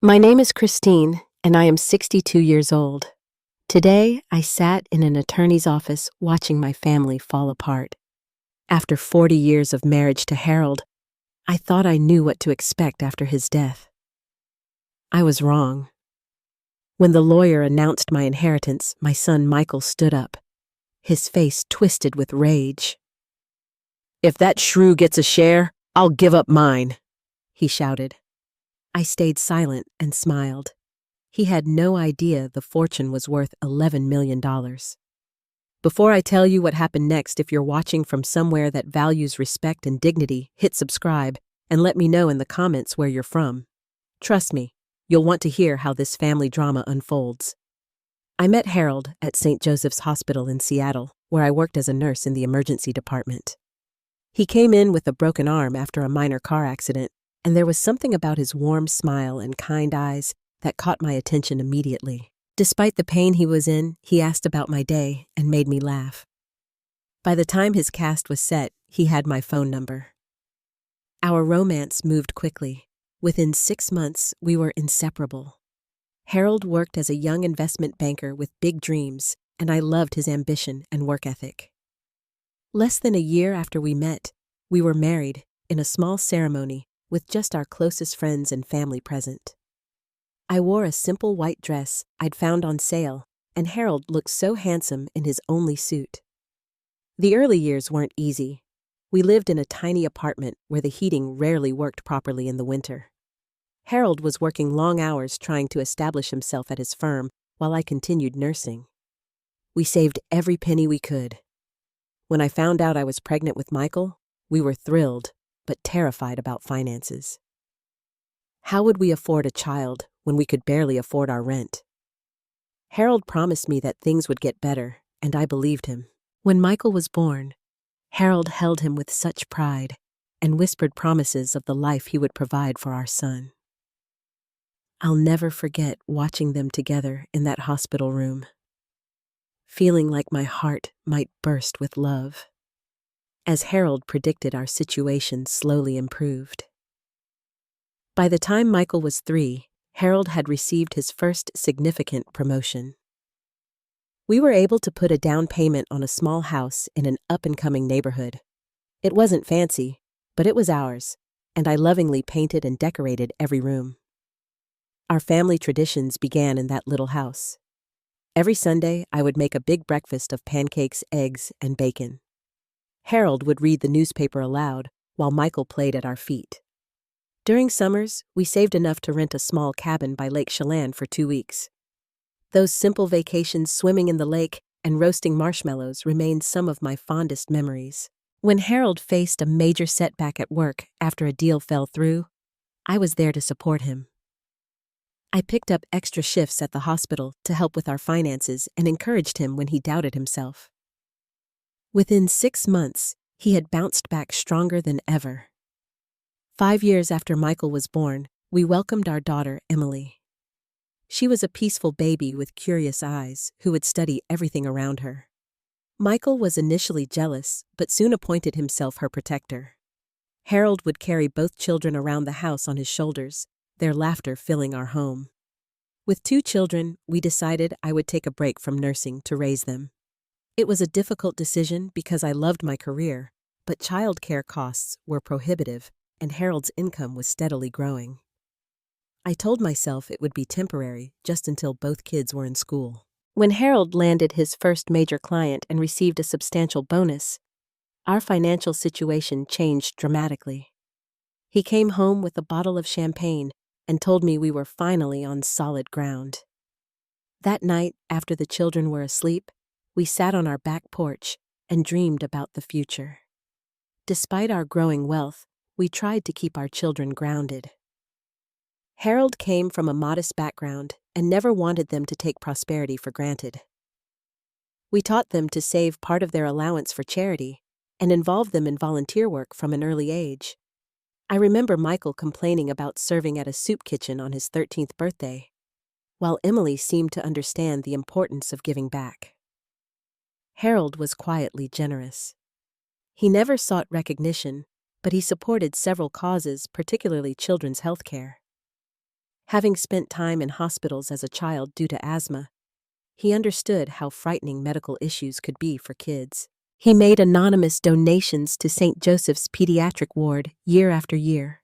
My name is Christine, and I am 62 years old. Today, I sat in an attorney's office watching my family fall apart. After 40 years of marriage to Harold, I thought I knew what to expect after his death. I was wrong. When the lawyer announced my inheritance, my son Michael stood up, his face twisted with rage. "If that Shrew gets a share, I'll give up mine," he shouted. I stayed silent and smiled. He had no idea the fortune was worth $11 million. Before I tell you what happened next, if you're watching from somewhere that values respect and dignity, hit subscribe and let me know in the comments where you're from. Trust me, you'll want to hear how this family drama unfolds. I met Harold at St. Joseph's Hospital in Seattle, where I worked as a nurse in the emergency department. He came in with a broken arm after a minor car accident, and there was something about his warm smile and kind eyes that caught my attention immediately. Despite the pain he was in, he asked about my day and made me laugh. By the time his cast was set, he had my phone number. Our romance moved quickly. Within 6 months, we were inseparable. Harold worked as a young investment banker with big dreams, and I loved his ambition and work ethic. Less than a year after we met, we were married in a small ceremony with just our closest friends and family present. I wore a simple white dress I'd found on sale, and Harold looked so handsome in his only suit. The early years weren't easy. We lived in a tiny apartment where the heating rarely worked properly in the winter. Harold was working long hours trying to establish himself at his firm while I continued nursing. We saved every penny we could. When I found out I was pregnant with Michael, we were thrilled, but terrified about finances. How would we afford a child when we could barely afford our rent? Harold promised me that things would get better, and I believed him. When Michael was born, Harold held him with such pride and whispered promises of the life he would provide for our son. I'll never forget watching them together in that hospital room, feeling like my heart might burst with love. As Harold predicted, our situation slowly improved. By the time Michael was 3, Harold had received his first significant promotion. We were able to put a down payment on a small house in an up-and-coming neighborhood. It wasn't fancy, but it was ours, and I lovingly painted and decorated every room. Our family traditions began in that little house. Every Sunday, I would make a big breakfast of pancakes, eggs, and bacon. Harold would read the newspaper aloud while Michael played at our feet. During summers, we saved enough to rent a small cabin by Lake Chelan for 2 weeks. Those simple vacations swimming in the lake and roasting marshmallows remain some of my fondest memories. When Harold faced a major setback at work after a deal fell through, I was there to support him. I picked up extra shifts at the hospital to help with our finances and encouraged him when he doubted himself. Within 6 months, he had bounced back stronger than ever. 5 years after Michael was born, we welcomed our daughter, Emily. She was a peaceful baby with curious eyes who would study everything around her. Michael was initially jealous, but soon appointed himself her protector. Harold would carry both children around the house on his shoulders, their laughter filling our home. With 2 children, we decided I would take a break from nursing to raise them. It was a difficult decision because I loved my career, but childcare costs were prohibitive and Harold's income was steadily growing. I told myself it would be temporary just until both kids were in school. When Harold landed his first major client and received a substantial bonus, our financial situation changed dramatically. He came home with a bottle of champagne and told me we were finally on solid ground. That night, after the children were asleep, we sat on our back porch and dreamed about the future. Despite our growing wealth, we tried to keep our children grounded. Harold came from a modest background and never wanted them to take prosperity for granted. We taught them to save part of their allowance for charity and involved them in volunteer work from an early age. I remember Michael complaining about serving at a soup kitchen on his 13th birthday, while Emily seemed to understand the importance of giving back. Harold was quietly generous. He never sought recognition, but he supported several causes, particularly children's health care. Having spent time in hospitals as a child due to asthma, he understood how frightening medical issues could be for kids. He made anonymous donations to St. Joseph's Pediatric Ward year after year.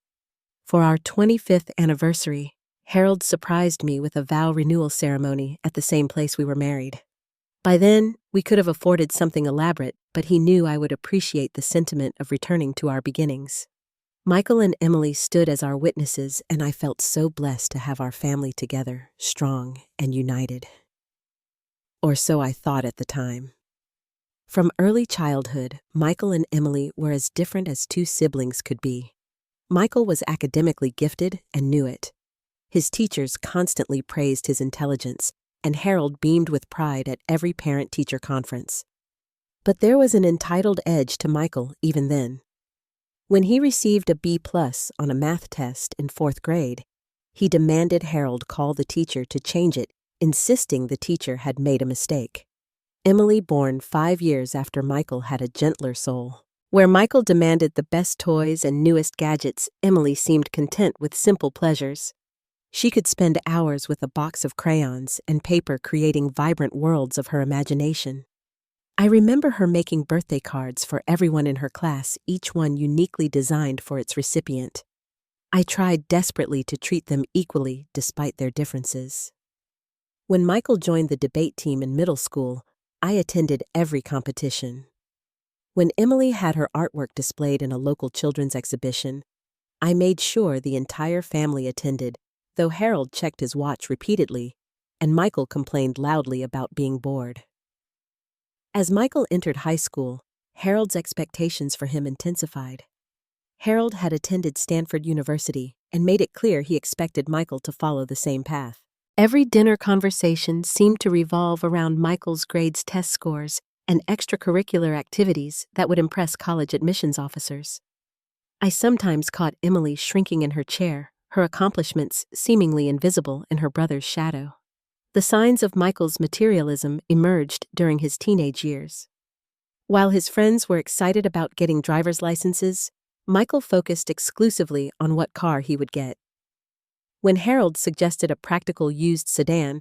For our 25th anniversary, Harold surprised me with a vow renewal ceremony at the same place we were married. By then, we could have afforded something elaborate, but he knew I would appreciate the sentiment of returning to our beginnings. Michael and Emily stood as our witnesses, and I felt so blessed to have our family together, strong and united. Or so I thought at the time. From early childhood, Michael and Emily were as different as two siblings could be. Michael was academically gifted and knew it. His teachers constantly praised his intelligence, and Harold beamed with pride at every parent-teacher conference. But there was an entitled edge to Michael even then. When he received a B+ on a math test in 4th grade, he demanded Harold call the teacher to change it, insisting the teacher had made a mistake. Emily, born 5 years after Michael, had a gentler soul. Where Michael demanded the best toys and newest gadgets, Emily seemed content with simple pleasures. She could spend hours with a box of crayons and paper creating vibrant worlds of her imagination. I remember her making birthday cards for everyone in her class, each one uniquely designed for its recipient. I tried desperately to treat them equally despite their differences. When Michael joined the debate team in middle school, I attended every competition. When Emily had her artwork displayed in a local children's exhibition, I made sure the entire family attended, though Harold checked his watch repeatedly, and Michael complained loudly about being bored. As Michael entered high school, Harold's expectations for him intensified. Harold had attended Stanford University and made it clear he expected Michael to follow the same path. Every dinner conversation seemed to revolve around Michael's grades, test scores, and extracurricular activities that would impress college admissions officers. I sometimes caught Emily shrinking in her chair, her accomplishments seemingly invisible in her brother's shadow. The signs of Michael's materialism emerged during his teenage years. While his friends were excited about getting driver's licenses, Michael focused exclusively on what car he would get. When Harold suggested a practical used sedan,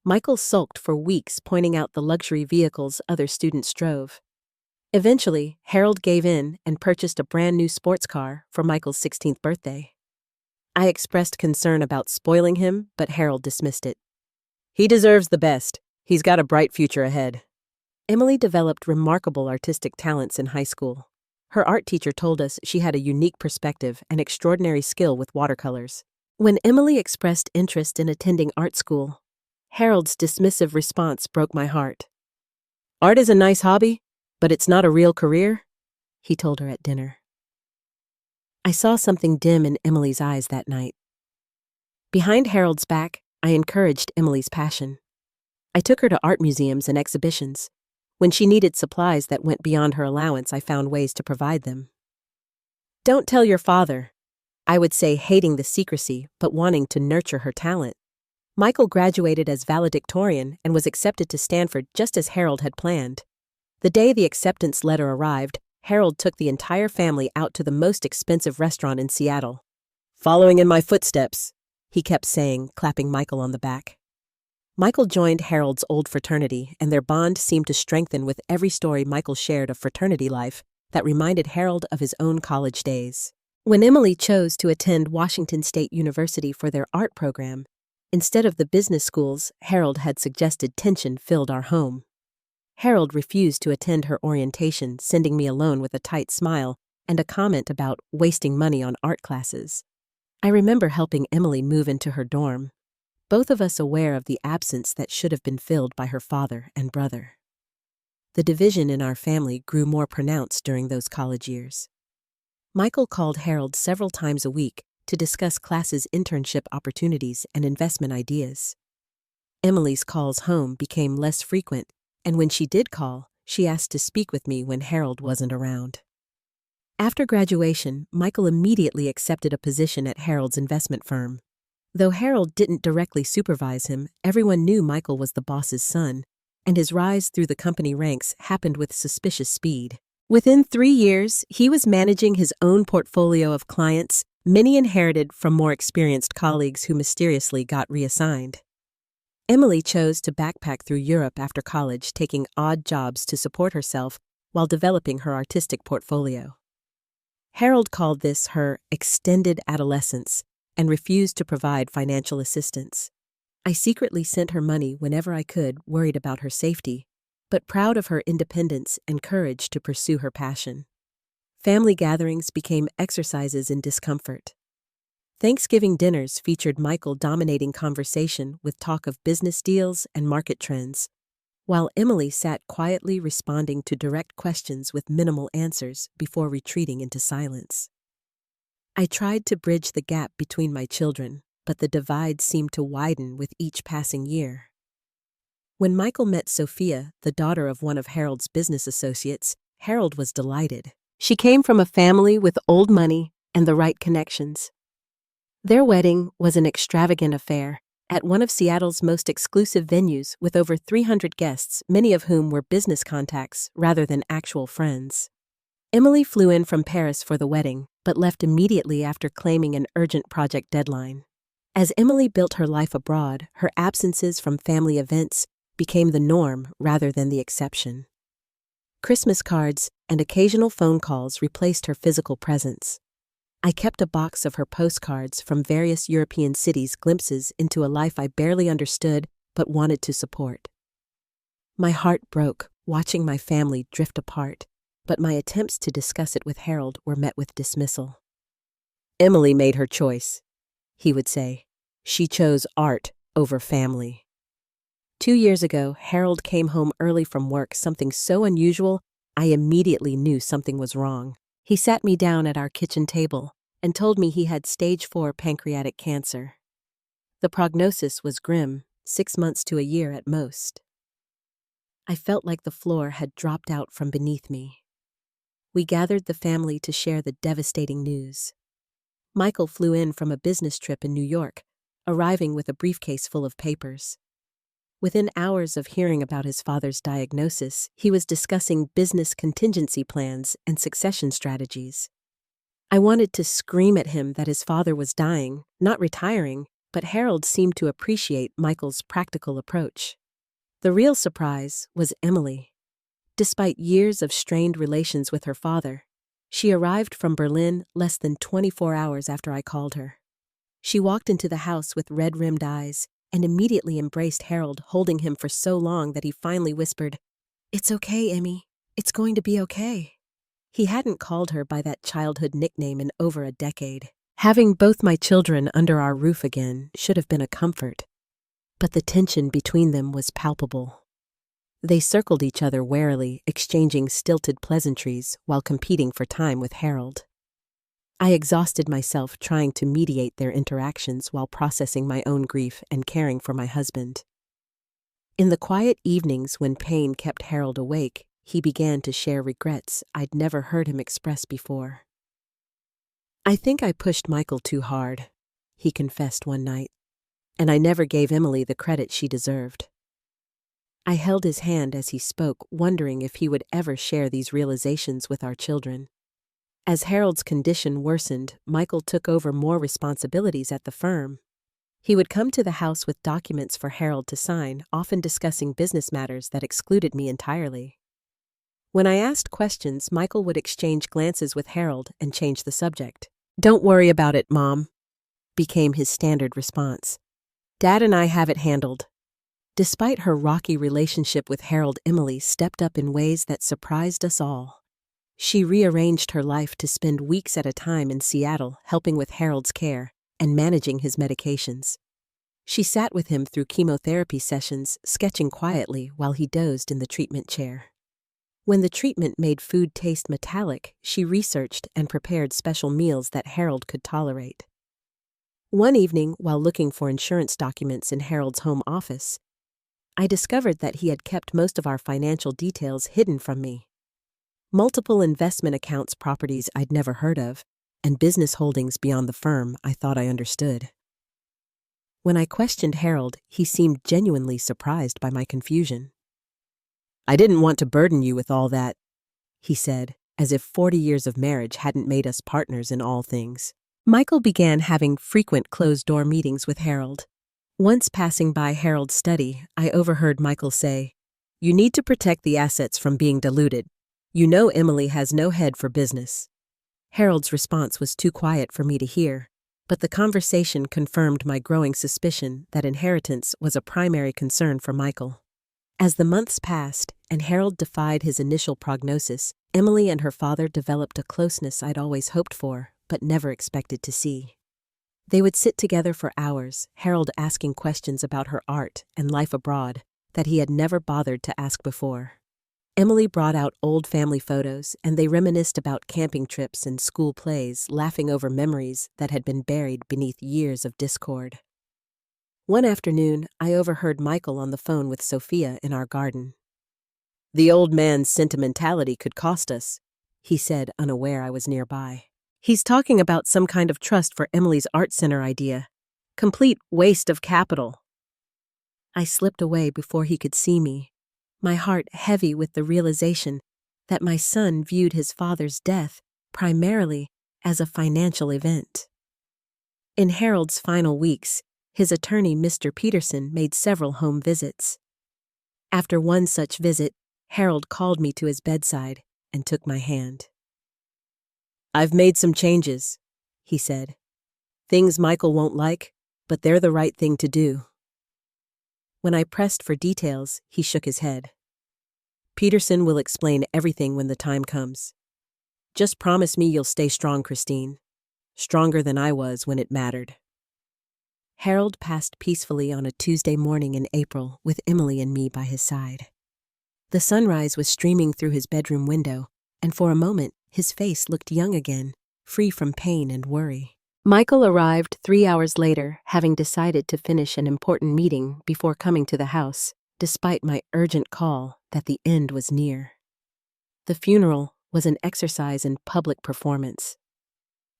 Michael sulked for weeks, pointing out the luxury vehicles other students drove. Eventually, Harold gave in and purchased a brand new sports car for Michael's 16th birthday. I expressed concern about spoiling him, but Harold dismissed it. He deserves the best. He's got a bright future ahead. Emily developed remarkable artistic talents in high school. Her art teacher told us she had a unique perspective and extraordinary skill with watercolors. When Emily expressed interest in attending art school, Harold's dismissive response broke my heart. "Art is a nice hobby, but it's not a real career," he told her at dinner. I saw something dim in Emily's eyes that night. Behind Harold's back, I encouraged Emily's passion. I took her to art museums and exhibitions. When she needed supplies that went beyond her allowance, I found ways to provide them. "Don't tell your father," I would say, hating the secrecy but wanting to nurture her talent. Michael graduated as valedictorian and was accepted to Stanford just as Harold had planned. The day the acceptance letter arrived, Harold took the entire family out to the most expensive restaurant in Seattle. "Following in my footsteps," he kept saying, clapping Michael on the back. Michael joined Harold's old fraternity, and their bond seemed to strengthen with every story Michael shared of fraternity life that reminded Harold of his own college days. When Emily chose to attend Washington State University for their art program, instead of the business schools Harold had suggested, tension filled our home. Harold refused to attend her orientation, sending me alone with a tight smile and a comment about wasting money on art classes. I remember helping Emily move into her dorm, both of us aware of the absence that should have been filled by her father and brother. The division in our family grew more pronounced during those college years. Michael called Harold several times a week to discuss classes' internship opportunities and investment ideas. Emily's calls home became less frequent, and when she did call, she asked to speak with me when Harold wasn't around. After graduation, Michael immediately accepted a position at Harold's investment firm. Though Harold didn't directly supervise him, everyone knew Michael was the boss's son, and his rise through the company ranks happened with suspicious speed. Within 3 years, he was managing his own portfolio of clients, many inherited from more experienced colleagues who mysteriously got reassigned. Emily chose to backpack through Europe after college, taking odd jobs to support herself while developing her artistic portfolio. Harold called this her extended adolescence and refused to provide financial assistance. I secretly sent her money whenever I could, worried about her safety, but proud of her independence and courage to pursue her passion. Family gatherings became exercises in discomfort. Thanksgiving dinners featured Michael dominating conversation with talk of business deals and market trends, while Emily sat quietly responding to direct questions with minimal answers before retreating into silence. I tried to bridge the gap between my children, but the divide seemed to widen with each passing year. When Michael met Sophia, the daughter of one of Harold's business associates, Harold was delighted. She came from a family with old money and the right connections. Their wedding was an extravagant affair at one of Seattle's most exclusive venues with over 300 guests, many of whom were business contacts rather than actual friends. Emily flew in from Paris for the wedding, but left immediately after claiming an urgent project deadline. As Emily built her life abroad, her absences from family events became the norm rather than the exception. Christmas cards and occasional phone calls replaced her physical presence. I kept a box of her postcards from various European cities, glimpses into a life I barely understood but wanted to support. My heart broke watching my family drift apart, but my attempts to discuss it with Harold were met with dismissal. "Emily made her choice," he would say. "She chose art over family." 2 years ago, Harold came home early from work, something so unusual, I immediately knew something was wrong. He sat me down at our kitchen table and told me he had stage 4 pancreatic cancer. The prognosis was grim, 6 months to a year at most. I felt like the floor had dropped out from beneath me. We gathered the family to share the devastating news. Michael flew in from a business trip in New York, arriving with a briefcase full of papers. Within hours of hearing about his father's diagnosis, he was discussing business contingency plans and succession strategies. I wanted to scream at him that his father was dying, not retiring, but Harold seemed to appreciate Michael's practical approach. The real surprise was Emily. Despite years of strained relations with her father, she arrived from Berlin less than 24 hours after I called her. She walked into the house with red-rimmed eyes and immediately embraced Harold, holding him for so long that he finally whispered, "It's okay, Emmy. It's going to be okay." He hadn't called her by that childhood nickname in over a decade. Having both my children under our roof again should have been a comfort, but the tension between them was palpable. They circled each other warily, exchanging stilted pleasantries while competing for time with Harold. I exhausted myself trying to mediate their interactions while processing my own grief and caring for my husband. In the quiet evenings when pain kept Harold awake, he began to share regrets I'd never heard him express before. "I think I pushed Michael too hard," he confessed one night, "and I never gave Emily the credit she deserved." I held his hand as he spoke, wondering if he would ever share these realizations with our children. As Harold's condition worsened, Michael took over more responsibilities at the firm. He would come to the house with documents for Harold to sign, often discussing business matters that excluded me entirely. When I asked questions, Michael would exchange glances with Harold and change the subject. "Don't worry about it, Mom," became his standard response. "Dad and I have it handled." Despite her rocky relationship with Harold, Emily stepped up in ways that surprised us all. She rearranged her life to spend weeks at a time in Seattle, helping with Harold's care and managing his medications. She sat with him through chemotherapy sessions, sketching quietly while he dozed in the treatment chair. When the treatment made food taste metallic, she researched and prepared special meals that Harold could tolerate. One evening, while looking for insurance documents in Harold's home office, I discovered that he had kept most of our financial details hidden from me. Multiple investment accounts, properties I'd never heard of, and business holdings beyond the firm I thought I understood. When I questioned Harold, he seemed genuinely surprised by my confusion. "I didn't want to burden you with all that," he said, as if 40 years of marriage hadn't made us partners in all things. Michael began having frequent closed-door meetings with Harold. Once passing by Harold's study, I overheard Michael say, "You need to protect the assets from being diluted. You know Emily has no head for business." Harold's response was too quiet for me to hear, but the conversation confirmed my growing suspicion that inheritance was a primary concern for Michael. As the months passed and Harold defied his initial prognosis, Emily and her father developed a closeness I'd always hoped for, but never expected to see. They would sit together for hours, Harold asking questions about her art and life abroad that he had never bothered to ask before. Emily brought out old family photos, and they reminisced about camping trips and school plays, laughing over memories that had been buried beneath years of discord. One afternoon, I overheard Michael on the phone with Sophia in our garden. "The old man's sentimentality could cost us," he said, unaware I was nearby. "He's talking about some kind of trust for Emily's art center idea. Complete waste of capital." I slipped away before he could see me, my heart heavy with the realization that my son viewed his father's death primarily as a financial event. In Harold's final weeks, his attorney, Mr. Peterson, made several home visits. After one such visit, Harold called me to his bedside and took my hand. "I've made some changes," he said. "Things Michael won't like, but they're the right thing to do." When I pressed for details, he shook his head. "Peterson will explain everything when the time comes. Just promise me you'll stay strong, Christine. Stronger than I was when it mattered." Harold passed peacefully on a Tuesday morning in April with Emily and me by his side. The sunrise was streaming through his bedroom window, and for a moment his face looked young again, free from pain and worry. Michael arrived 3 hours later, having decided to finish an important meeting before coming to the house, despite my urgent call that the end was near. The funeral was an exercise in public performance.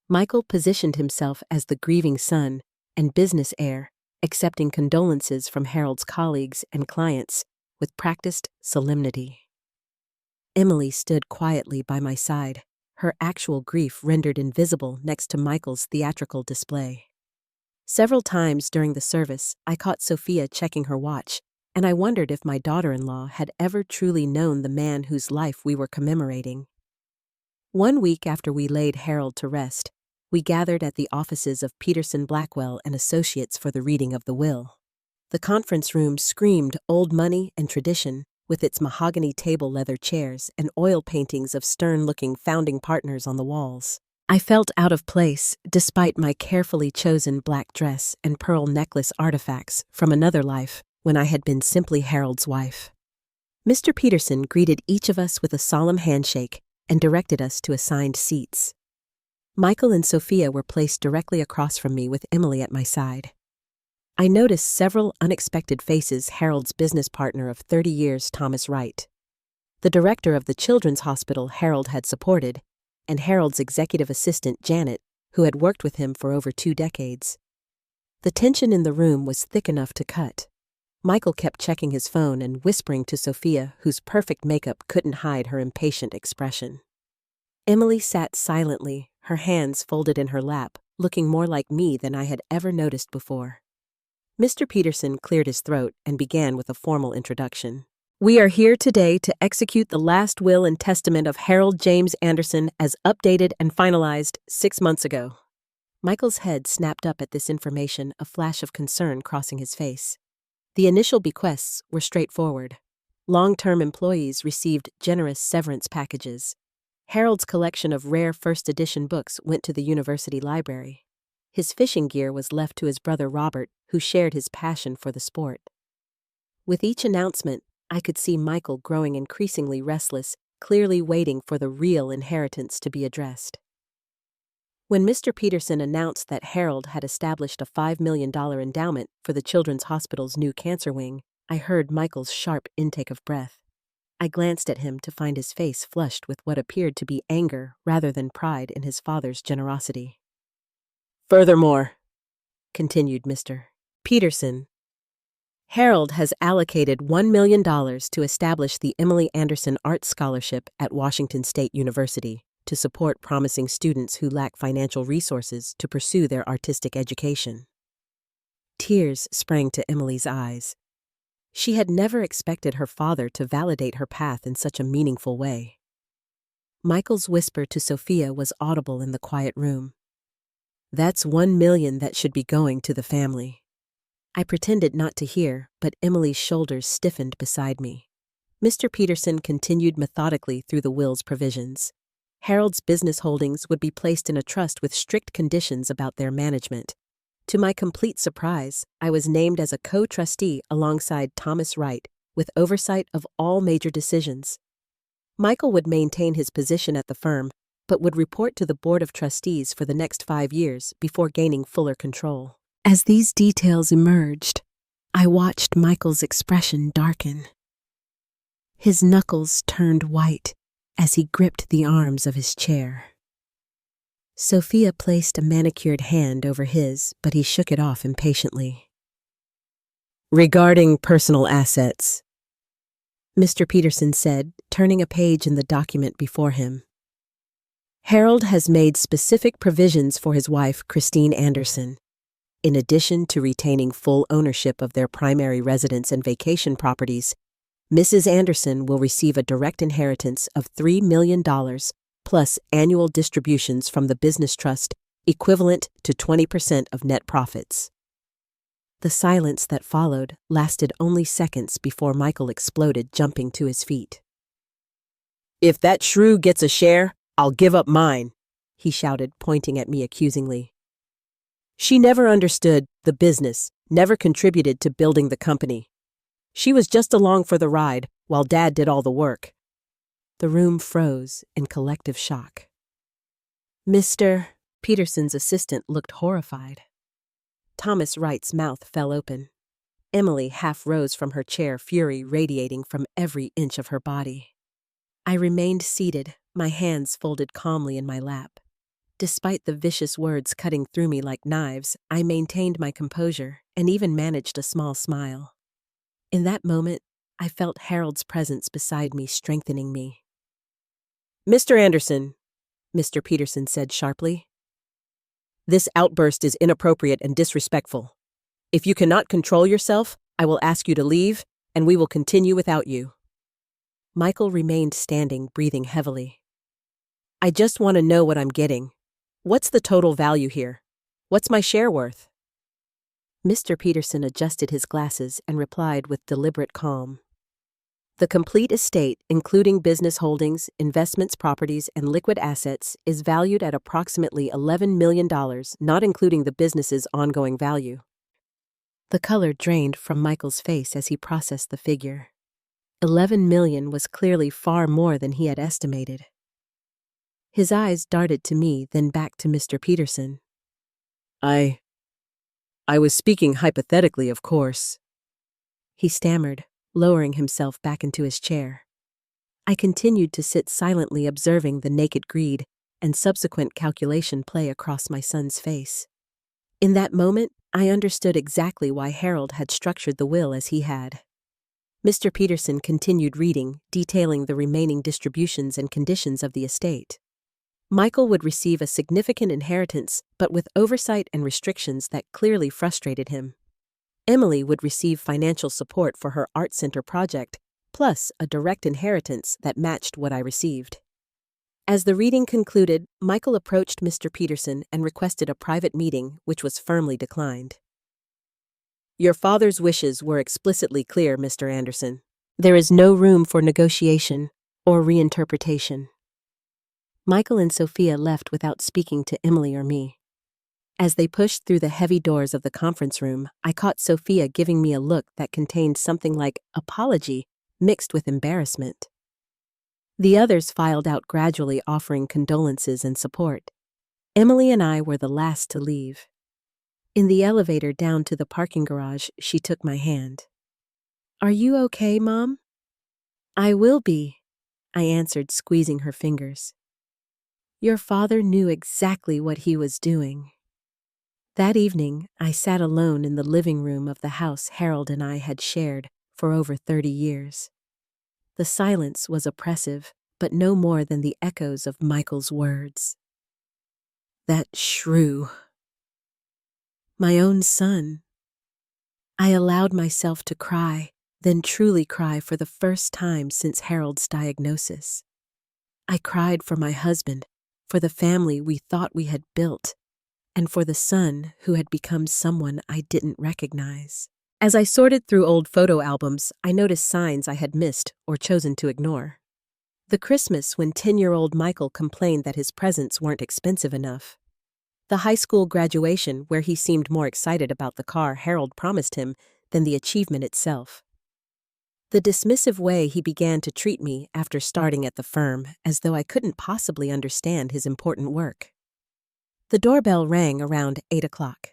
Michael positioned himself as the grieving son and business heir, accepting condolences from Harold's colleagues and clients with practiced solemnity. Emily stood quietly by my side, her actual grief rendered invisible next to Michael's theatrical display. Several times during the service, I caught Sophia checking her watch, and I wondered if my daughter-in-law had ever truly known the man whose life we were commemorating. 1 week after we laid Harold to rest, we gathered at the offices of Peterson Blackwell and Associates for the reading of the will. The conference room screamed old money and tradition, with its mahogany table leather chairs and oil paintings of stern-looking founding partners on the walls. I felt out of place, despite my carefully chosen black dress and pearl necklace artifacts from another life when I had been simply Harold's wife. Mr. Peterson greeted each of us with a solemn handshake and directed us to assigned seats. Michael and Sophia were placed directly across from me with Emily at my side. I noticed several unexpected faces: Harold's business partner of 30 years, Thomas Wright, the director of the children's hospital Harold had supported, and Harold's executive assistant, Janet, who had worked with him for over 2 decades. The tension in the room was thick enough to cut. Michael kept checking his phone and whispering to Sophia, whose perfect makeup couldn't hide her impatient expression. Emily sat silently, her hands folded in her lap, looking more like me than I had ever noticed before. Mr. Peterson cleared his throat and began with a formal introduction. "We are here today to execute the last will and testament of Harold James Anderson as updated and finalized 6 months ago." Michael's head snapped up at this information, a flash of concern crossing his face. The initial bequests were straightforward. Long-term employees received generous severance packages. Harold's collection of rare first-edition books went to the university library. His fishing gear was left to his brother Robert, who shared his passion for the sport. With each announcement, I could see Michael growing increasingly restless, clearly waiting for the real inheritance to be addressed. When Mr. Peterson announced that Harold had established a $5 million endowment for the Children's Hospital's new cancer wing, I heard Michael's sharp intake of breath. I glanced at him to find his face flushed with what appeared to be anger rather than pride in his father's generosity. "Furthermore," continued Mr. Peterson, "Harold has allocated $1 million to establish the Emily Anderson Art Scholarship at Washington State University, to support promising students who lack financial resources to pursue their artistic education. Tears sprang to Emily's eyes. She had never expected her father to validate her path in such a meaningful way. Michael's whisper to Sophia was audible in the quiet room. "That's $1 million that should be going to the family." I pretended not to hear, but Emily's shoulders stiffened beside me. Mr. Peterson continued methodically through the will's provisions. Harold's business holdings would be placed in a trust with strict conditions about their management. To my complete surprise, I was named as a co-trustee alongside Thomas Wright, with oversight of all major decisions. Michael would maintain his position at the firm, but would report to the Board of Trustees for the next 5 years before gaining fuller control. As these details emerged, I watched Michael's expression darken. His knuckles turned white as he gripped the arms of his chair. Sophia placed a manicured hand over his, but he shook it off impatiently. "Regarding personal assets," Mr. Peterson said, turning a page in the document before him. "Harold has made specific provisions for his wife, Christine Anderson. In addition to retaining full ownership of their primary residence and vacation properties, Mrs. Anderson will receive a direct inheritance of $3 million plus annual distributions from the business trust equivalent to 20% of net profits." The silence that followed lasted only seconds before Michael exploded, jumping to his feet. "If that Shrew gets a share, I'll give up mine," he shouted, pointing at me accusingly. "She never understood the business, never contributed to building the company. She was just along for the ride while Dad did all the work." The room froze in collective shock. Mr. Peterson's assistant looked horrified. Thomas Wright's mouth fell open. Emily half rose from her chair, fury radiating from every inch of her body. I remained seated, my hands folded calmly in my lap. Despite the vicious words cutting through me like knives, I maintained my composure and even managed a small smile. In that moment, I felt Harold's presence beside me, strengthening me. "Mr. Anderson," Mr. Peterson said sharply, "this outburst is inappropriate and disrespectful. If you cannot control yourself, I will ask you to leave, and we will continue without you." Michael remained standing, breathing heavily. "I just want to know what I'm getting. What's the total value here? What's my share worth?" Mr. Peterson adjusted his glasses and replied with deliberate calm. "The complete estate, including business holdings, investments, properties, and liquid assets, is valued at approximately $11 million, not including the business's ongoing value." The color drained from Michael's face as he processed the figure. $11 million was clearly far more than he had estimated. His eyes darted to me, then back to Mr. Peterson. I was speaking hypothetically, of course," he stammered, lowering himself back into his chair. I continued to sit silently, observing the naked greed and subsequent calculation play across my son's face. In that moment, I understood exactly why Harold had structured the will as he had. Mr. Peterson continued reading, detailing the remaining distributions and conditions of the estate. Michael would receive a significant inheritance, but with oversight and restrictions that clearly frustrated him. Emily would receive financial support for her art center project, plus a direct inheritance that matched what I received. As the reading concluded, Michael approached Mr. Peterson and requested a private meeting, which was firmly declined. "Your father's wishes were explicitly clear, Mr. Anderson. There is no room for negotiation or reinterpretation." Michael and Sophia left without speaking to Emily or me. As they pushed through the heavy doors of the conference room, I caught Sophia giving me a look that contained something like apology mixed with embarrassment. The others filed out gradually, offering condolences and support. Emily and I were the last to leave. In the elevator down to the parking garage, she took my hand. "Are you okay, Mom?" "I will be," I answered, squeezing her fingers. "Your father knew exactly what he was doing." That evening, I sat alone in the living room of the house Harold and I had shared for over 30 years. The silence was oppressive, but no more than the echoes of Michael's words. That Shrew. My own son. I allowed myself to cry, then truly cry for the first time since Harold's diagnosis. I cried for my husband, for the family we thought we had built, and for the son who had become someone I didn't recognize. As I sorted through old photo albums, I noticed signs I had missed or chosen to ignore. The Christmas when 10-year-old Michael complained that his presents weren't expensive enough. The high school graduation where he seemed more excited about the car Harold promised him than the achievement itself. The dismissive way he began to treat me after starting at the firm, as though I couldn't possibly understand his important work. The doorbell rang around 8 o'clock.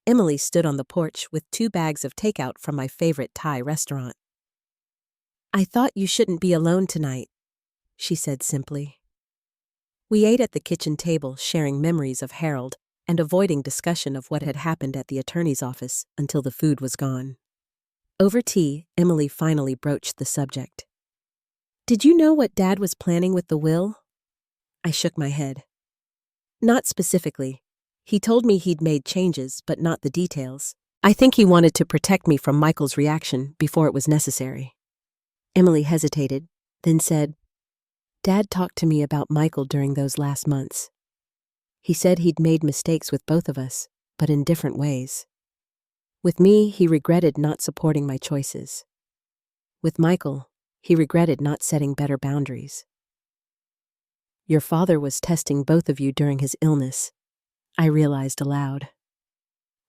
Emily stood on the porch with 2 bags of takeout from my favorite Thai restaurant. "I thought you shouldn't be alone tonight," she said simply. We ate at the kitchen table, sharing memories of Harold and avoiding discussion of what had happened at the attorney's office until the food was gone. Over tea, Emily finally broached the subject. "Did you know what Dad was planning with the will?" I shook my head. "Not specifically. He told me he'd made changes, but not the details. I think he wanted to protect me from Michael's reaction before it was necessary." Emily hesitated, then said, "Dad talked to me about Michael during those last months. He said he'd made mistakes with both of us, but in different ways. With me, he regretted not supporting my choices. With Michael, he regretted not setting better boundaries. Your father was testing both of you during his illness," I realized aloud.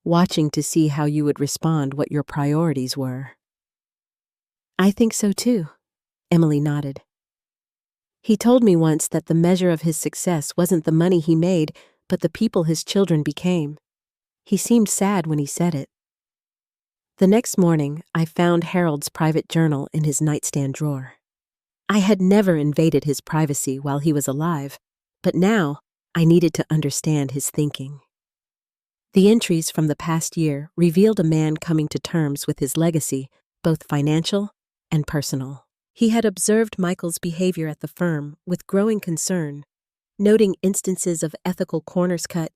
"Watching to see how you would respond, what your priorities were." "I think so too," Emily nodded. "He told me once that the measure of his success wasn't the money he made, but the people his children became. He seemed sad when he said it." The next morning, I found Harold's private journal in his nightstand drawer. I had never invaded his privacy while he was alive, but now I needed to understand his thinking. The entries from the past year revealed a man coming to terms with his legacy, both financial and personal. He had observed Michael's behavior at the firm with growing concern, noting instances of ethical corners cut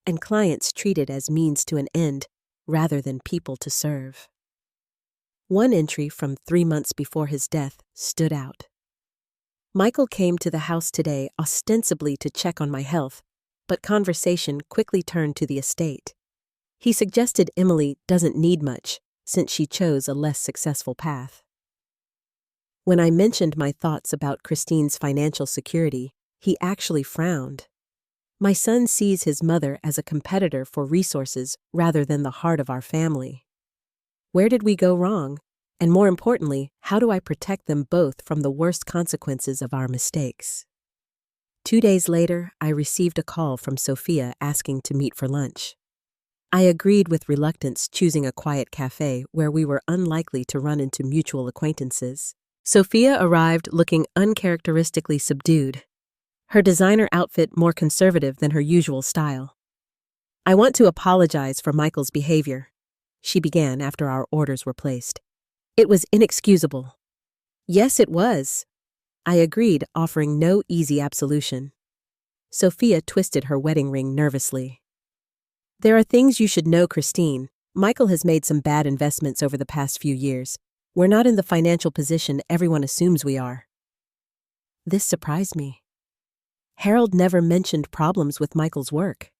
and clients treated as means to an end rather than people to serve. One entry from 3 months before his death stood out. "Michael came to the house today ostensibly to check on my health, but conversation quickly turned to the estate. He suggested Emily doesn't need much since she chose a less successful path." When I mentioned my thoughts about Christine's financial security, he actually frowned. "My son sees his mother as a competitor for resources rather than the heart of our family. Where did we go wrong? And more importantly, how do I protect them both from the worst consequences of our mistakes?" 2 days later, I received a call from Sophia asking to meet for lunch. I agreed with reluctance, choosing a quiet cafe where we were unlikely to run into mutual acquaintances. Sophia arrived looking uncharacteristically subdued, her designer outfit more conservative than her usual style. "I want to apologize for Michael's behavior," she began after our orders were placed. "It was inexcusable." "Yes, it was," I agreed, offering no easy absolution. Sophia twisted her wedding ring nervously. "There are things you should know, Christine. Michael has made some bad investments over the past few years. We're not in the financial position everyone assumes we are." This surprised me. Harold never mentioned problems with Michael's work.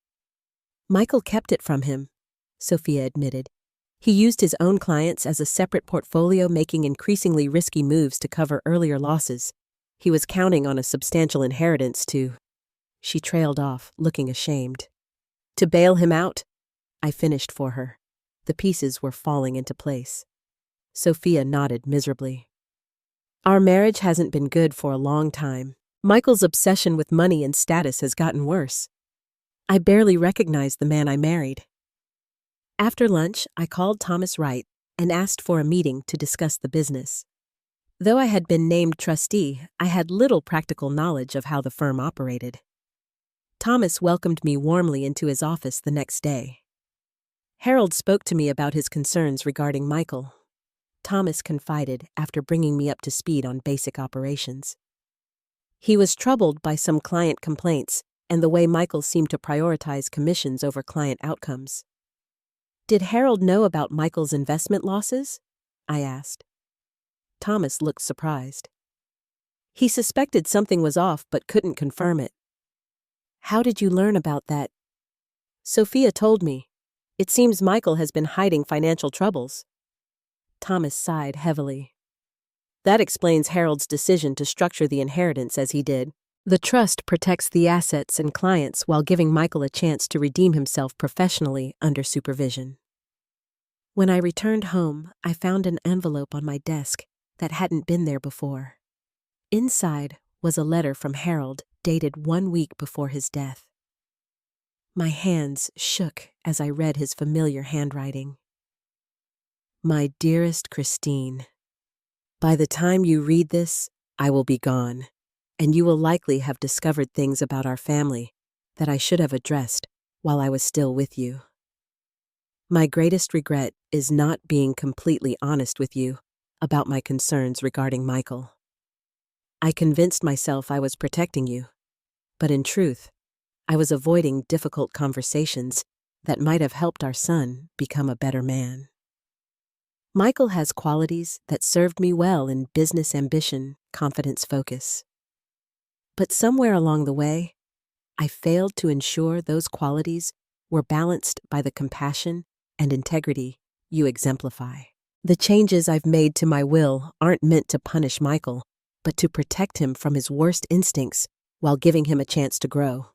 "Michael kept it from him," Sophia admitted. "He used his own clients as a separate portfolio, making increasingly risky moves to cover earlier losses. He was counting on a substantial inheritance to—" She trailed off, looking ashamed. "To bail him out?" I finished for her. The pieces were falling into place. Sophia nodded miserably. "Our marriage hasn't been good for a long time. Michael's obsession with money and status has gotten worse. I barely recognized the man I married." After lunch, I called Thomas Wright and asked for a meeting to discuss the business. Though I had been named trustee, I had little practical knowledge of how the firm operated. Thomas welcomed me warmly into his office the next day. Harold spoke to me about his concerns regarding Michael. Thomas confided after bringing me up to speed on basic operations. He was troubled by some client complaints and the way Michael seemed to prioritize commissions over client outcomes. Did Harold know about Michael's investment losses? I asked. Thomas looked surprised. He suspected something was off but couldn't confirm it. How did you learn about that? Sophia told me. It seems Michael has been hiding financial troubles. Thomas sighed heavily. That explains Harold's decision to structure the inheritance as he did. The trust protects the assets and clients while giving Michael a chance to redeem himself professionally under supervision. When I returned home, I found an envelope on my desk that hadn't been there before. Inside was a letter from Harold dated 1 week before his death. My hands shook as I read his familiar handwriting. My dearest Christine, by the time you read this, I will be gone, and you will likely have discovered things about our family that I should have addressed while I was still with you. My greatest regret is not being completely honest with you about my concerns regarding Michael. I convinced myself I was protecting you, but in truth, I was avoiding difficult conversations that might have helped our son become a better man. Michael has qualities that served me well in business ambition, confidence, focus. But somewhere along the way, I failed to ensure those qualities were balanced by the compassion and integrity you exemplify. The changes I've made to my will aren't meant to punish Michael, but to protect him from his worst instincts while giving him a chance to grow.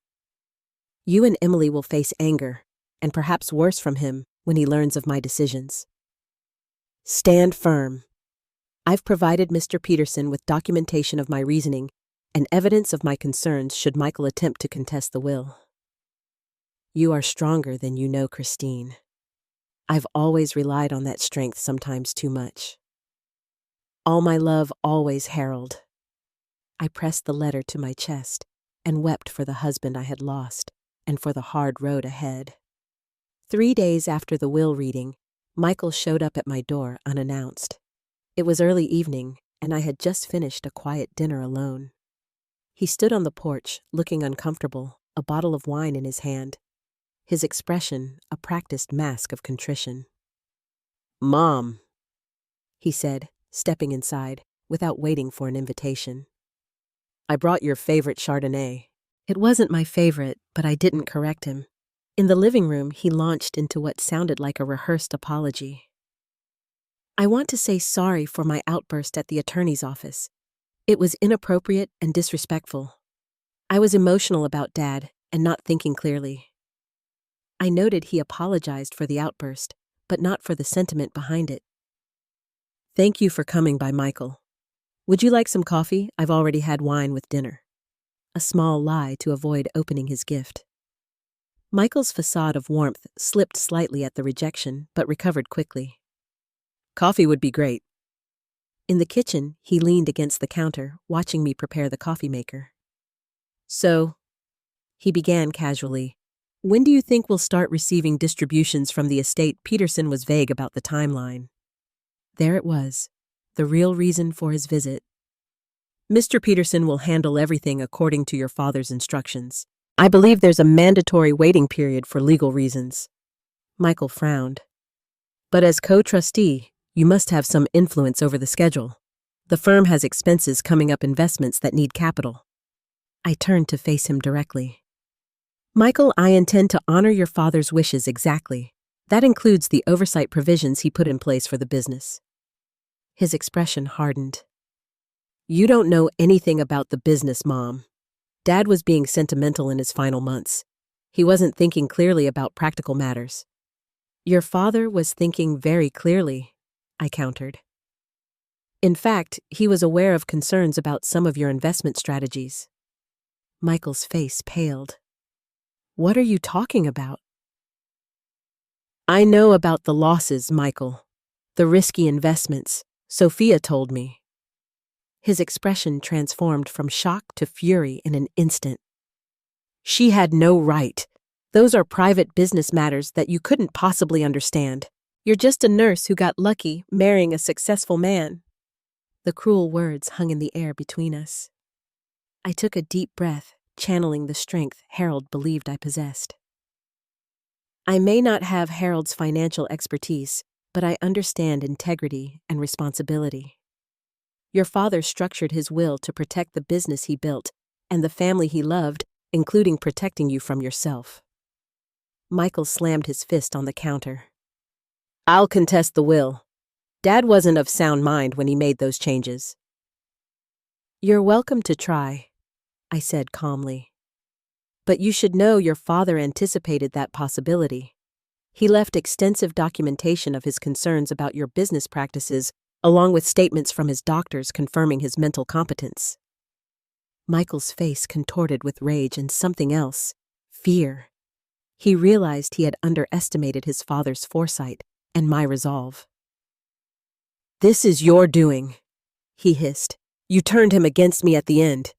You and Emily will face anger, and perhaps worse from him when he learns of my decisions. Stand firm. I've provided Mr. Peterson with documentation of my reasoning and evidence of my concerns should Michael attempt to contest the will. You are stronger than you know, Christine. I've always relied on that strength, sometimes too much. All my love, always, Harold. I pressed the letter to my chest and wept for the husband I had lost and for the hard road ahead. 3 days after the will reading, Michael showed up at my door unannounced. It was early evening, and I had just finished a quiet dinner alone. He stood on the porch, looking uncomfortable, a bottle of wine in his hand, his expression a practiced mask of contrition. "Mom," he said, stepping inside, without waiting for an invitation. "I brought your favorite Chardonnay." It wasn't my favorite, but I didn't correct him. In the living room, he launched into what sounded like a rehearsed apology. I want to say sorry for my outburst at the attorney's office. It was inappropriate and disrespectful. I was emotional about Dad and not thinking clearly. I noted he apologized for the outburst, but not for the sentiment behind it. Thank you for coming by, Michael. Would you like some coffee? I've already had wine with dinner. A small lie to avoid opening his gift. Michael's facade of warmth slipped slightly at the rejection, but recovered quickly. Coffee would be great. In the kitchen, he leaned against the counter, watching me prepare the coffee maker. So, he began casually, when do you think we'll start receiving distributions from the estate? Peterson was vague about the timeline. There it was, the real reason for his visit. Mr. Peterson will handle everything according to your father's instructions. I believe there's a mandatory waiting period for legal reasons. Michael frowned. But as co-trustee, you must have some influence over the schedule. The firm has expenses coming up, investments that need capital. I turned to face him directly. Michael, I intend to honor your father's wishes exactly. That includes the oversight provisions he put in place for the business. His expression hardened. You don't know anything about the business, Mom. Dad was being sentimental in his final months. He wasn't thinking clearly about practical matters. Your father was thinking very clearly, I countered. In fact, he was aware of concerns about some of your investment strategies. Michael's face paled. What are you talking about? I know about the losses, Michael. The risky investments. Sophia told me. His expression transformed from shock to fury in an instant. She had no right. Those are private business matters that you couldn't possibly understand. You're just a nurse who got lucky marrying a successful man. The cruel words hung in the air between us. I took a deep breath, channeling the strength Harold believed I possessed. I may not have Harold's financial expertise, but I understand integrity and responsibility. Your father structured his will to protect the business he built and the family he loved, including protecting you from yourself. Michael slammed his fist on the counter. I'll contest the will. Dad wasn't of sound mind when he made those changes. You're welcome to try, I said calmly. But you should know your father anticipated that possibility. He left extensive documentation of his concerns about your business practices, along with statements from his doctors confirming his mental competence. Michael's face contorted with rage and something else, fear. He realized he had underestimated his father's foresight and my resolve. This is your doing, he hissed. You turned him against me at the end.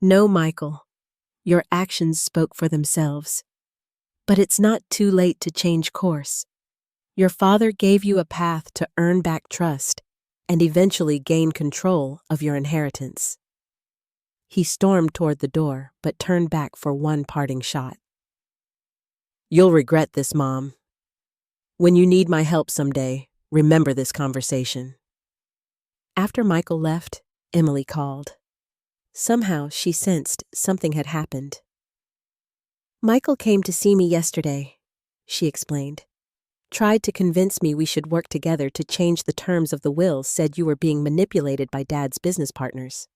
No, Michael. Your actions spoke for themselves. But it's not too late to change course. Your father gave you a path to earn back trust and eventually gain control of your inheritance. He stormed toward the door, but turned back for one parting shot. You'll regret this, Mom. When you need my help someday, remember this conversation. After Michael left, Emily called. Somehow she sensed something had happened. Michael came to see me yesterday, she explained. Tried to convince me we should work together to change the terms of the will, said you were being manipulated by Dad's business partners.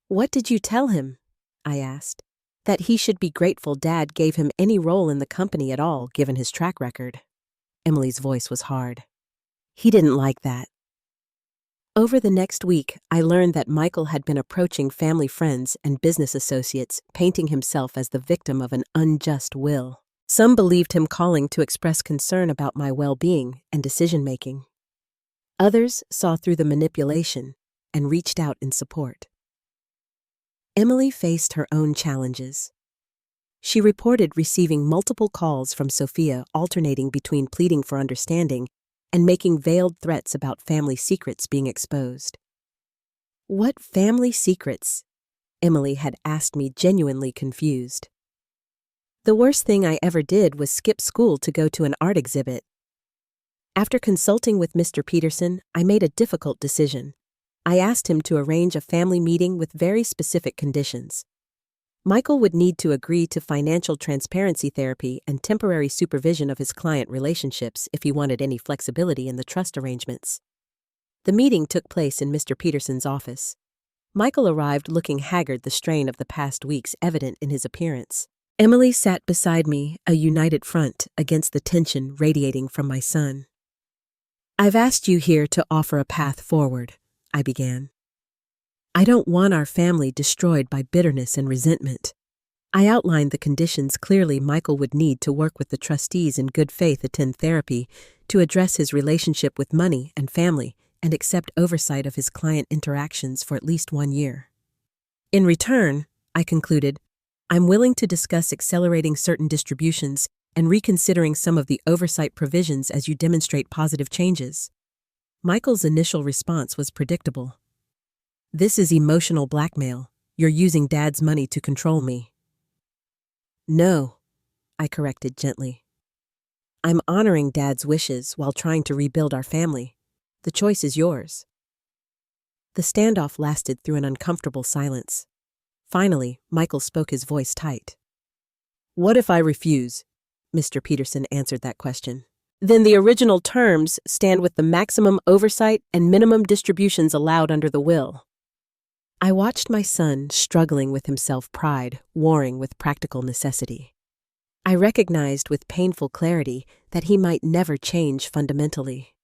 What did you tell him? I asked. That he should be grateful Dad gave him any role in the company at all, given his track record. Emily's voice was hard. He didn't like that. Over the next week, I learned that Michael had been approaching family friends and business associates, painting himself as the victim of an unjust will. Some believed him calling to express concern about my well-being and decision-making. Others saw through the manipulation and reached out in support. Emily faced her own challenges. She reported receiving multiple calls from Sophia, alternating between pleading for understanding and making veiled threats about family secrets being exposed. What family secrets? Emily had asked me, genuinely confused. The worst thing I ever did was skip school to go to an art exhibit. After consulting with Mr. Peterson, I made a difficult decision. I asked him to arrange a family meeting with very specific conditions. Michael would need to agree to financial transparency therapy and temporary supervision of his client relationships if he wanted any flexibility in the trust arrangements. The meeting took place in Mr. Peterson's office. Michael arrived looking haggard, the strain of the past weeks evident in his appearance. Emily sat beside me, a united front against the tension radiating from my son. I've asked you here to offer a path forward, I began. I don't want our family destroyed by bitterness and resentment. I outlined the conditions clearly Michael would need to work with the trustees in good faith, attend therapy, to address his relationship with money and family, and accept oversight of his client interactions for at least 1 year. In return, I concluded, I'm willing to discuss accelerating certain distributions and reconsidering some of the oversight provisions as you demonstrate positive changes. Michael's initial response was predictable. This is emotional blackmail. You're using Dad's money to control me. No, I corrected gently. I'm honoring Dad's wishes while trying to rebuild our family. The choice is yours. The standoff lasted through an uncomfortable silence. Finally, Michael spoke, his voice tight. What if I refuse? Mr. Peterson answered that question. Then the original terms stand with the maximum oversight and minimum distributions allowed under the will. I watched my son struggling with himself, pride warring with practical necessity. I recognized with painful clarity that he might never change fundamentally.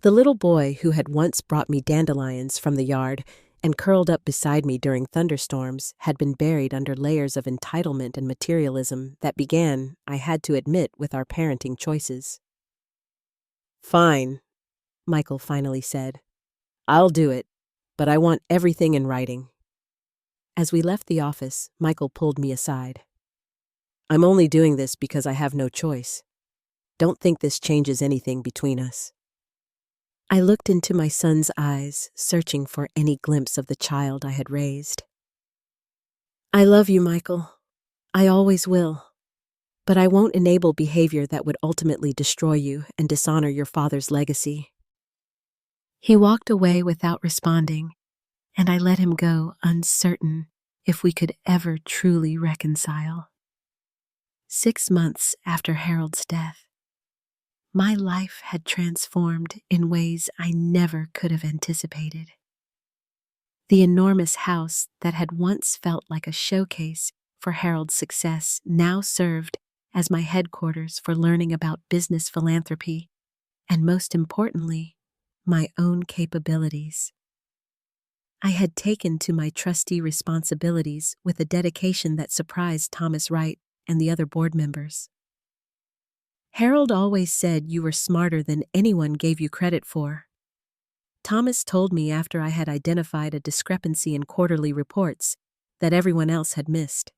The little boy who had once brought me dandelions from the yard and curled up beside me during thunderstorms had been buried under layers of entitlement and materialism that began, I had to admit, with our parenting choices. Fine, Michael finally said. I'll do it, but I want everything in writing. As we left the office, Michael pulled me aside. I'm only doing this because I have no choice. Don't think this changes anything between us. I looked into my son's eyes, searching for any glimpse of the child I had raised. I love you, Michael. I always will. But I won't enable behavior that would ultimately destroy you and dishonor your father's legacy. He walked away without responding, and I let him go uncertain if we could ever truly reconcile. 6 months after Harold's death, my life had transformed in ways I never could have anticipated. The enormous house that had once felt like a showcase for Harold's success now served as my headquarters for learning about business philanthropy and, most importantly, my own capabilities. I had taken to my trustee responsibilities with a dedication that surprised Thomas Wright and the other board members. Harold always said you were smarter than anyone gave you credit for. Thomas told me after I had identified a discrepancy in quarterly reports that everyone else had missed.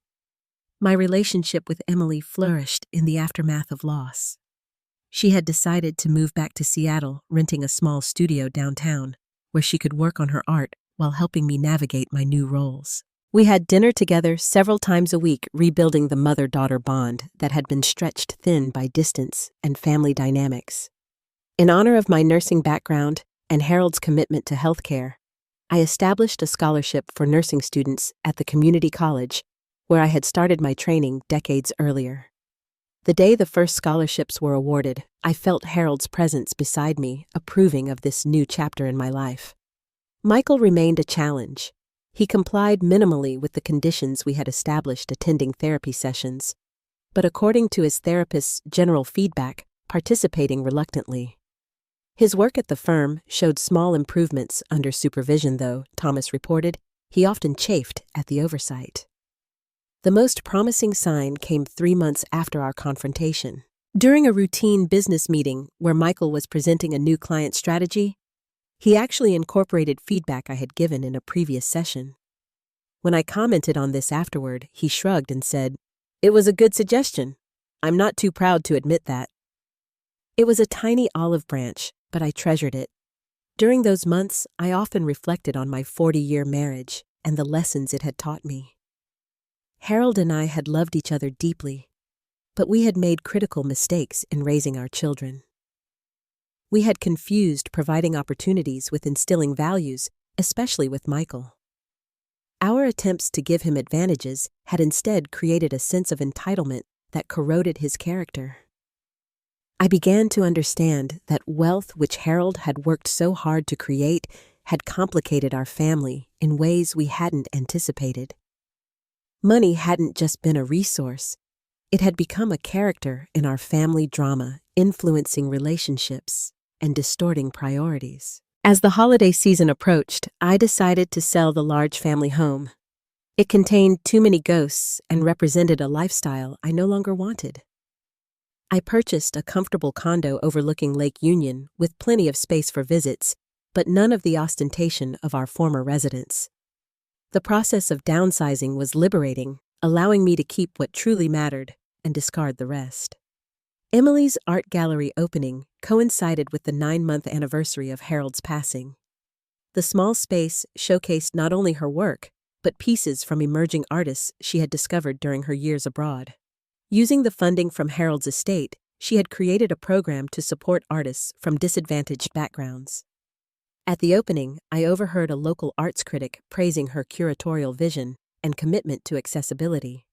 My relationship with Emily flourished in the aftermath of loss. She had decided to move back to Seattle, renting a small studio downtown, where she could work on her art while helping me navigate my new roles. We had dinner together several times a week, rebuilding the mother-daughter bond that had been stretched thin by distance and family dynamics. In honor of my nursing background and Harold's commitment to healthcare, I established a scholarship for nursing students at the community college where I had started my training decades earlier. The day the first scholarships were awarded, I felt Harold's presence beside me, approving of this new chapter in my life. Michael remained a challenge. He complied minimally with the conditions we had established attending therapy sessions, but according to his therapist's general feedback, participating reluctantly. His work at the firm showed small improvements under supervision, though, Thomas reported, he often chafed at the oversight. The most promising sign came 3 months after our confrontation. During a routine business meeting where Michael was presenting a new client strategy, he actually incorporated feedback I had given in a previous session. When I commented on this afterward, he shrugged and said, "It was a good suggestion. I'm not too proud to admit that." It was a tiny olive branch, but I treasured it. During those months, I often reflected on my 40-year marriage and the lessons it had taught me. Harold and I had loved each other deeply, but we had made critical mistakes in raising our children. We had confused providing opportunities with instilling values, especially with Michael. Our attempts to give him advantages had instead created a sense of entitlement that corroded his character. I began to understand that wealth which Harold had worked so hard to create had complicated our family in ways we hadn't anticipated. Money hadn't just been a resource, it had become a character in our family drama, influencing relationships and distorting priorities. As the holiday season approached, I decided to sell the large family home. It contained too many ghosts and represented a lifestyle I no longer wanted. I purchased a comfortable condo overlooking Lake Union with plenty of space for visits, but none of the ostentation of our former residence. The process of downsizing was liberating, allowing me to keep what truly mattered and discard the rest. Emily's art gallery opening coincided with the 9-month anniversary of Harold's passing. The small space showcased not only her work, but pieces from emerging artists she had discovered during her years abroad. Using the funding from Harold's estate, she had created a program to support artists from disadvantaged backgrounds. At the opening, I overheard a local arts critic praising her curatorial vision and commitment to accessibility.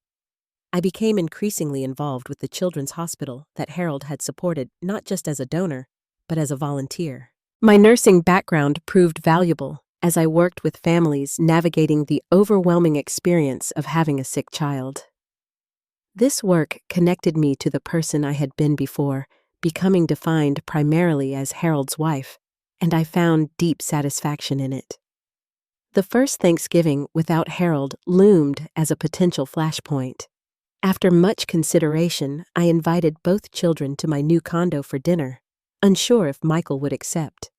I became increasingly involved with the children's hospital that Harold had supported not just as a donor, but as a volunteer. My nursing background proved valuable as I worked with families navigating the overwhelming experience of having a sick child. This work connected me to the person I had been before, becoming defined primarily as Harold's wife, and I found deep satisfaction in it. The first Thanksgiving without Harold loomed as a potential flashpoint. After much consideration, I invited both children to my new condo for dinner, unsure if Michael would accept.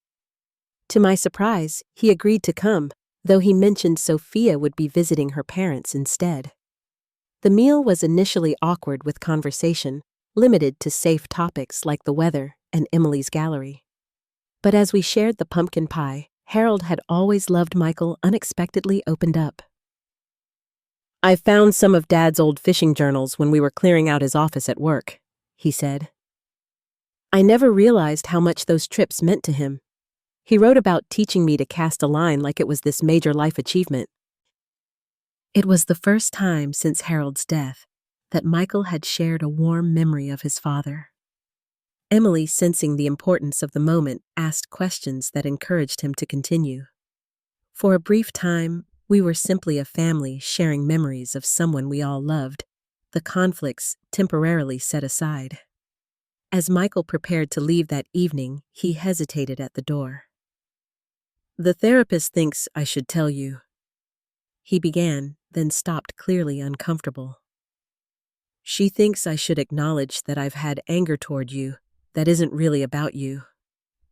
To my surprise, he agreed to come, though he mentioned Sophia would be visiting her parents instead. The meal was initially awkward with conversation, limited to safe topics like the weather and Emily's gallery. But as we shared the pumpkin pie, Harold had always loved Michael unexpectedly opened up. I found some of Dad's old fishing journals when we were clearing out his office at work, he said. I never realized how much those trips meant to him. He wrote about teaching me to cast a line like it was this major life achievement. It was the first time since Harold's death that Michael had shared a warm memory of his father. Emily, sensing the importance of the moment, asked questions that encouraged him to continue. For a brief time, we were simply a family sharing memories of someone we all loved, the conflicts temporarily set aside. As Michael prepared to leave that evening, he hesitated at the door. The therapist thinks I should tell you. He began, then stopped, clearly uncomfortable. She thinks I should acknowledge that I've had anger toward you that isn't really about you,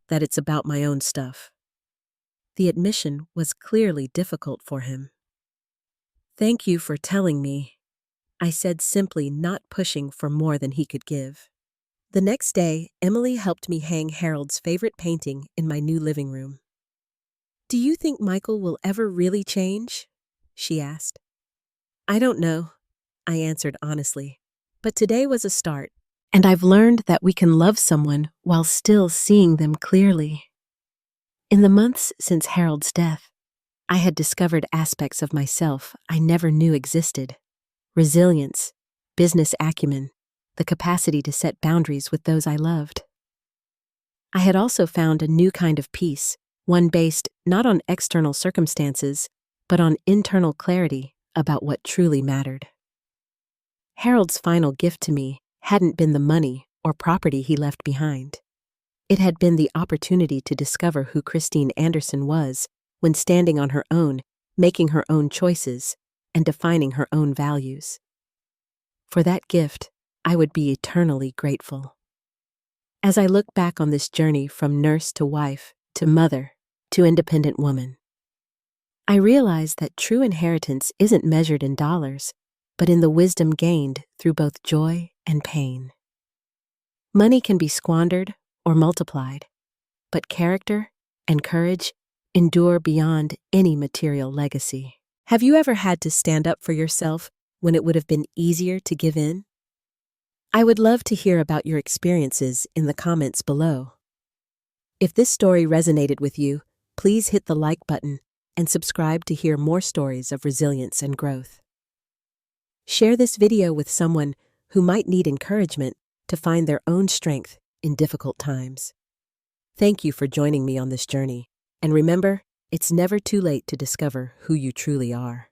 that it's about my own stuff. The admission was clearly difficult for him. Thank you for telling me, I said simply, not pushing for more than he could give. The next day, Emily helped me hang Harold's favorite painting in my new living room. Do you think Michael will ever really change? She asked. I don't know, I answered honestly, but today was a start, and I've learned that we can love someone while still seeing them clearly. In the months since Harold's death, I had discovered aspects of myself I never knew existed. Resilience, business acumen, the capacity to set boundaries with those I loved. I had also found a new kind of peace, one based not on external circumstances, but on internal clarity about what truly mattered. Harold's final gift to me hadn't been the money or property he left behind. It had been the opportunity to discover who Christine Anderson was when standing on her own, making her own choices, and defining her own values. For that gift, I would be eternally grateful. As I look back on this journey from nurse to wife, to mother, to independent woman, I realize that true inheritance isn't measured in dollars, but in the wisdom gained through both joy and pain. Money can be squandered or multiplied, but character and courage endure beyond any material legacy. Have you ever had to stand up for yourself when it would have been easier to give in? I would love to hear about your experiences in the comments below. If this story resonated with you, please hit the like button and subscribe to hear more stories of resilience and growth. Share this video with someone who might need encouragement to find their own strength in difficult times. Thank you for joining me on this journey, and remember, it's never too late to discover who you truly are.